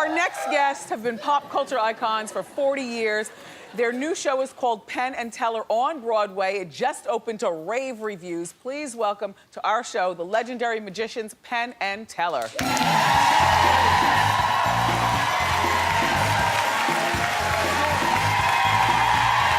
Our next guests have been pop culture icons for 40 years. Their new show is called Penn and Teller on Broadway. It just opened to rave reviews. Please welcome to our show the legendary magicians Penn and Teller.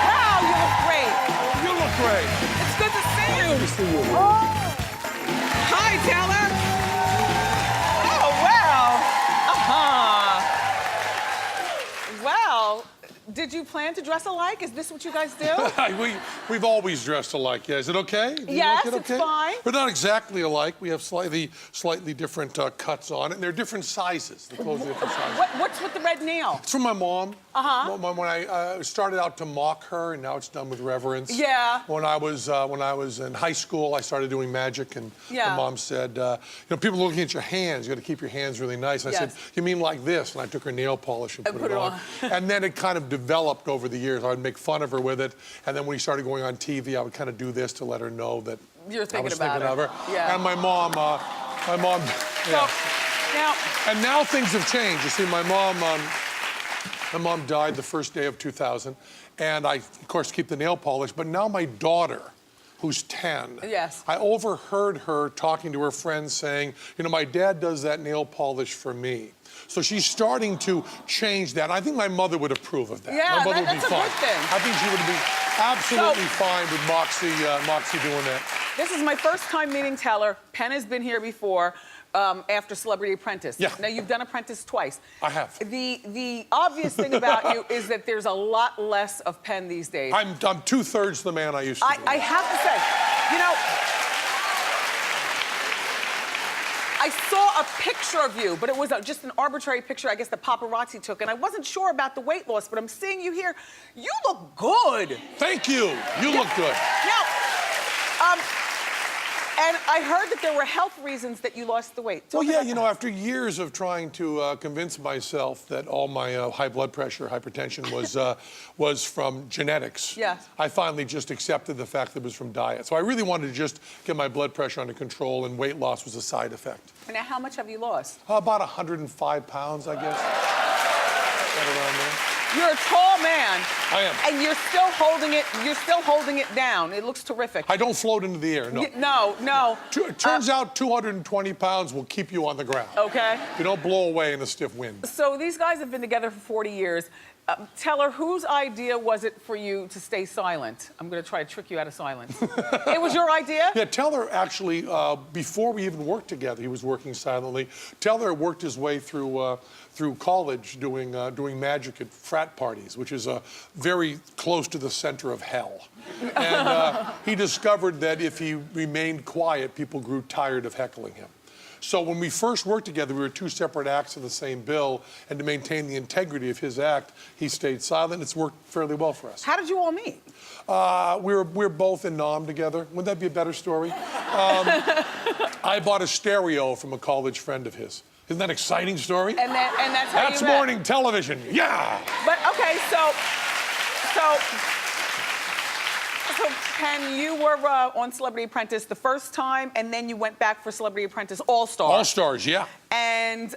Wow, you look great. You look great. It's good to see you. Good to see you. Oh. Hi, Teller. Oh, wow. Well, did you plan to dress alike? Is this what you guys do? We've always dressed alike. Yeah, is it okay? Do you Yes, like it it's okay? fine. We're not exactly alike. We have slightly different cuts on it, and they're different sizes. The clothes are different sizes. What's with the red nail? It's from my mom. Uh-huh. When I started out to mock her, and now it's done with reverence. Yeah. When I was in high school, I started doing magic, and Yeah. my mom said, people are looking at your hands. You got to keep your hands really nice. And I Yes. said, you mean like this? And I took her nail polish and put it on. And then it kind of developed over the years. I would make fun of her with it, and then when we started going on TV, I would kind of do this to let her know that You're I thinking was about thinking of her. Yeah. And my mom, yeah. So, now, And now things have changed. You see, my mom died the first day of 2000, and I, of course, keep the nail polish. But now my daughter, who's 10, Yes. I overheard her talking to her friends saying, my dad does that nail polish for me. So she's starting to change that. I think my mother would approve of that. Yeah, my mother that's would be a fine. good thing. I think she would be absolutely fine with Moxie doing that. this is my first time meeting Teller. Penn has been here before. After Celebrity Apprentice. Yeah. Now, you've done Apprentice twice. I have. The obvious thing about you is that there's a lot less of Penn these days. I'm 2/3 the man I used to be. I have to say, I saw a picture of you, but it was just an arbitrary picture I guess the paparazzi took, and I wasn't sure about the weight loss, but I'm seeing you here. You look good. Thank you. You look good. Now, and I heard that there were health reasons that you lost the weight. Well, Talk yeah, about that. after years of trying to convince myself that all my high blood pressure, hypertension was from genetics, Yes. I finally just accepted the fact that it was from diet. So I really wanted to just get my blood pressure under control, and weight loss was a side effect. Now, how much have you lost? About 105 pounds, I guess. Right around there. You're a tall man. I am. And you're still holding it down. It looks terrific. I don't float into the air, no. No. It turns out 220 pounds will keep you on the ground. Okay. You don't blow away in a stiff wind. So these guys have been together for 40 years. Teller, whose idea was it for you to stay silent? I'm going to try to trick you out of silence. It was your idea? Yeah, Teller actually, before we even worked together, he was working silently. Teller worked his way through college doing magic at frat parties, which is very close to the center of hell. And he discovered that if he remained quiet, people grew tired of heckling him. So when we first worked together, we were two separate acts in the same bill, and to maintain the integrity of his act, he stayed silent. It's worked fairly well for us. How did you all meet? We're both in Nam together. Wouldn't that be a better story? I bought a stereo from a college friend of his. Isn't that an exciting story? And that's how That's you met. morning television. Yeah. But okay, so Penn, you were on Celebrity Apprentice the first time, and then you went back for Celebrity Apprentice All-Star. All-Stars, yeah. And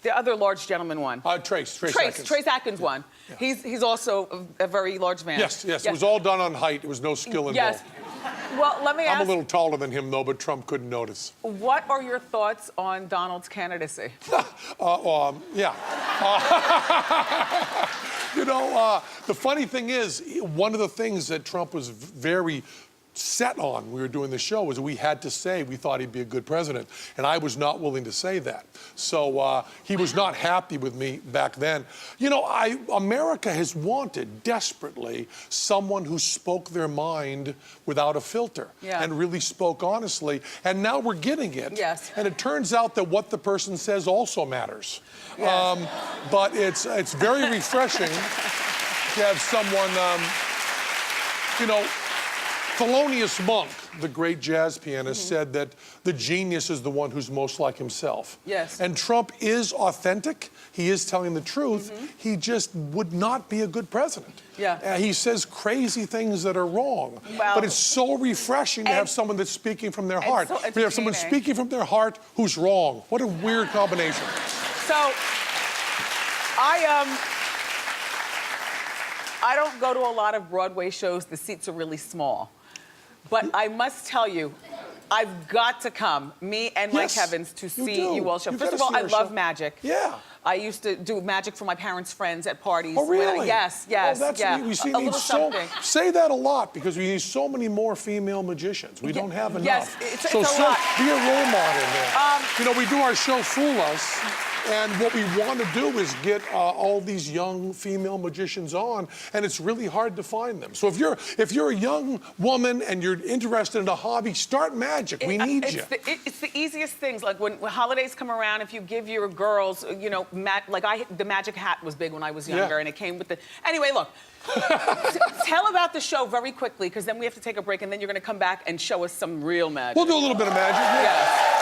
the other large gentleman won. Trace Atkins. Trace Atkins won. Yeah. He's also a very large man. Yes. It was all done on height. There was no skill involved. Yes. Well, let me ask. I'm a little taller than him, though, but Trump couldn't notice. What are your thoughts on Donald's candidacy? Yeah. The funny thing is, one of the things that Trump was very set on when we were doing the show was we had to say we thought he'd be a good president, and I was not willing to say that. So he was not happy with me back then. America has wanted desperately someone who spoke their mind without a filter and really spoke honestly, and now we're getting it. Yes. And it turns out that what the person says also matters. Yes. But it's very refreshing to have someone, Thelonious Monk, the great jazz pianist, said that the genius is the one who's most like himself. Yes. And Trump is authentic. He is telling the truth. He just would not be a good president. Yeah. He says crazy things that are wrong. Well, but it's so refreshing to have someone that's speaking from their heart. so We have someone entertaining. speaking from their heart who's wrong. What a weird combination. So, I don't go to a lot of Broadway shows. The seats are really small. But I must tell you, I've got to come, me and Mike Evans, to see you all show. First of all, I love magic. Yeah. I used to do magic for my parents' friends at parties. Oh, really? Yes. Oh, that's yeah. neat. We see a little something. Say that a lot because we need so many more female magicians. We don't have enough. Yes, it's a lot. Be a role model there. You know, we do our show Fool Us. And what we want to do is get all these young female magicians on, and it's really hard to find them. So if you're a young woman and you're interested in a hobby, start magic. We need you. It's the easiest things. Like when holidays come around, if you give your girls, you know, the magic hat was big when I was younger, and it came with the. Anyway, look. Tell about the show very quickly, because then we have to take a break, and then you're going to come back and show us some real magic. We'll do a little bit of magic. Yes.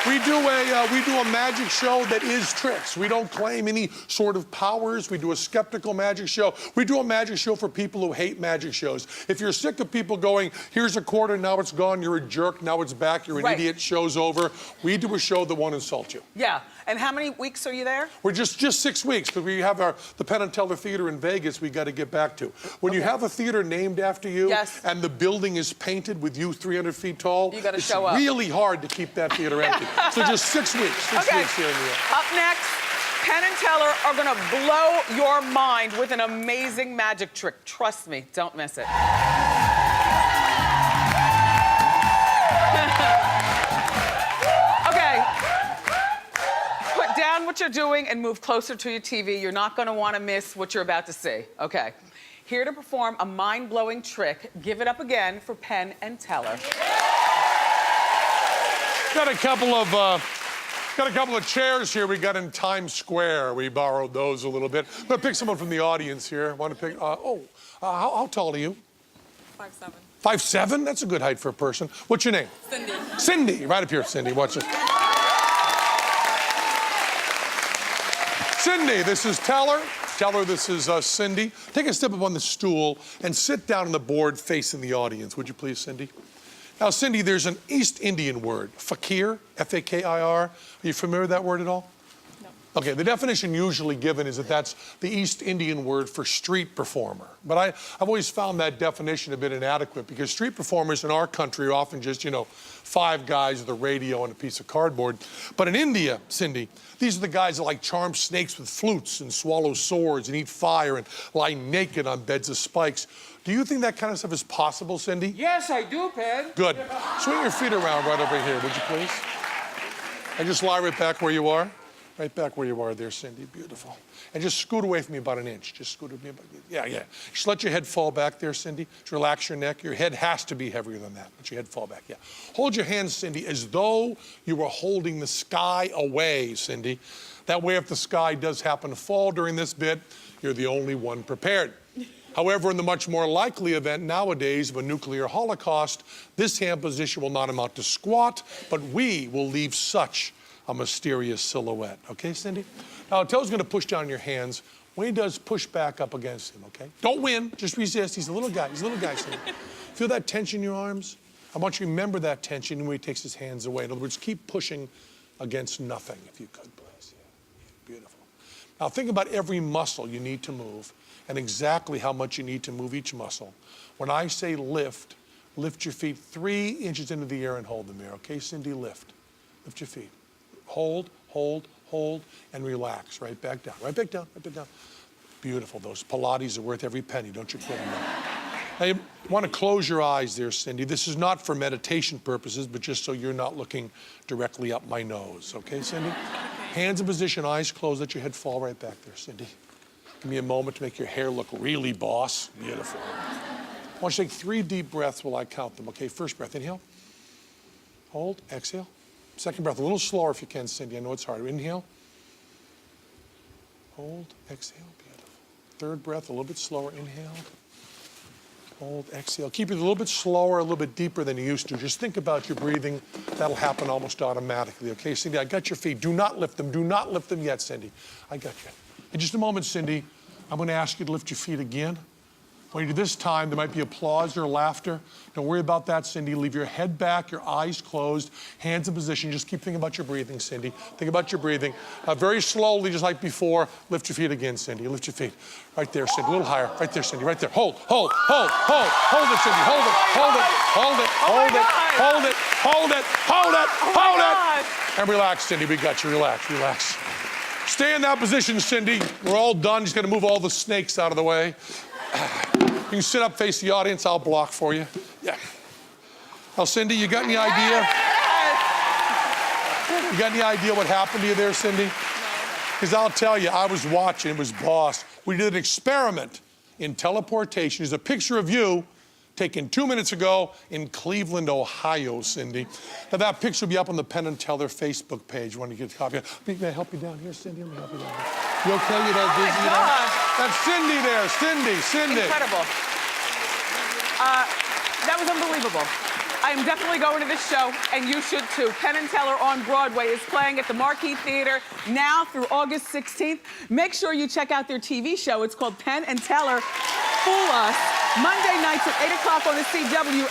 We do a magic show that is tricks. We don't claim any sort of powers. We do a skeptical magic show. We do a magic show for people who hate magic shows. If you're sick of people going, here's a quarter, now it's gone, you're a jerk, now it's back, you're an idiot, show's over, we do a show that won't insult you. Yeah. And how many weeks are you there? We're just 6 weeks, but we have the Penn Teller Theater in Vegas we got to get back to. When you have a theater named after you and the building is painted with you 300 feet tall, you got to show up. It's really hard to keep that theater empty. So just 6 weeks. 6 weeks here in New York. Up next, Penn and Teller are going to blow your mind with an amazing magic trick. Trust me, don't miss it. Okay. Put down what you're doing and move closer to your TV. You're not going to want to miss what you're about to see. Okay. Here to perform a mind-blowing trick. Give it up again for Penn and Teller. Got a couple of chairs here we got in Times Square. We borrowed those a little bit. I'm gonna pick someone from the audience here. Want to pick? How tall are you? 5'7". 5'7"? That's a good height for a person. What's your name? Cindy. Cindy, right up here, Cindy. Watch this. Cindy, this is Teller. Teller, this is Cindy. Take a step up on the stool and sit down on the board facing the audience. Would you please, Cindy? Now, Cindy, there's an East Indian word, fakir, F-A-K-I-R. Are you familiar with that word at all? No. Okay, the definition usually given is that that's the East Indian word for street performer. But I've always found that definition a bit inadequate because street performers in our country are often just, you know, 5 guys with a radio and a piece of cardboard. But in India, Cindy, these are the guys that like charm snakes with flutes and swallow swords and eat fire and lie naked on beds of spikes. Do you think that kind of stuff is possible, Cindy? Yes, I do, Penn. Good. Swing your feet around right over here, would you please? And just lie right back where you are. Right back where you are there, Cindy. Beautiful. And just scoot away from me about an inch. Just scoot with me about, yeah. Just let your head fall back there, Cindy. Just relax your neck. Your head has to be heavier than that. Let your head fall back, yeah. Hold your hands, Cindy, as though you were holding the sky away, Cindy. That way, if the sky does happen to fall during this bit, you're the only one prepared. However, in the much more likely event nowadays of a nuclear holocaust, this hand position will not amount to squat, but we will leave such a mysterious silhouette. Okay, Cindy? Now, Tell's going to push down your hands. When he does, push back up against him, okay? Don't win. Just resist. He's a little guy. He's a little guy, Cindy. Feel that tension in your arms? I want you to remember that tension when he takes his hands away. In other words, keep pushing against nothing, if you could, please. Yeah, beautiful. Now, think about every muscle you need to move and exactly how much you need to move each muscle. When I say lift, lift your feet 3 inches into the air and hold them there, okay, Cindy? Lift. Lift your feet. Hold, hold, hold, and relax. Right back down, right back down, right back down. Beautiful. Those Pilates are worth every penny. Don't you quit them. Now, you want to close your eyes there, Cindy. This is not for meditation purposes, but just so you're not looking directly up my nose. Okay, Cindy? Hands in position, eyes closed. Let your head fall right back there, Cindy. Give me a moment to make your hair look really boss. Beautiful. I want you to take 3 deep breaths while I count them. Okay, first breath, inhale. Hold, exhale. Second breath, a little slower if you can, Cindy. I know it's hard. Inhale. Hold, exhale, beautiful. Third breath, a little bit slower. Inhale. Hold, exhale. Keep it a little bit slower, a little bit deeper than you used to. Just think about your breathing. That'll happen almost automatically. Okay, Cindy, I got your feet. Do not lift them. Do not lift them yet, Cindy. I got you. In just a moment, Cindy, I'm going to ask you to lift your feet again. When you do this time, there might be applause or laughter. Don't worry about that, Cindy. Leave your head back, your eyes closed, hands in position. Just keep thinking about your breathing, Cindy. Think about your breathing. Very slowly, just like before, lift your feet again, Cindy. Lift your feet. Right there, Cindy. A little higher. Right there, Cindy. Right there. Hold, hold, hold, hold. Hold it, Cindy. Hold it, hold it, hold it, hold it, hold it, hold it, hold it, hold it. And relax, Cindy. We got you. Relax, relax. Stay in that position, Cindy. We're all done. Just got to move all the snakes out of the way. You can sit up, face the audience. I'll block for you. Yeah. Now, Cindy, you got any idea? You got any idea what happened to you there, Cindy? Because I'll tell you, I was watching. It was Boss. We did an experiment in teleportation. There's a picture of you taken 2 minutes ago in Cleveland, Ohio, Cindy. Now, that picture will be up on the Penn Teller Facebook page when you get a copy. May I help you down here, Cindy? Let me help you down here. You okay? You don't dizzy? That's Cindy there. Cindy. Incredible. That was unbelievable. I am definitely going to this show, and you should too. Penn & Teller on Broadway is playing at the Marquee Theater now through August 16th. Make sure you check out their TV show. It's called Penn & Teller Fool Us. Monday nights at 8 o'clock on the CW.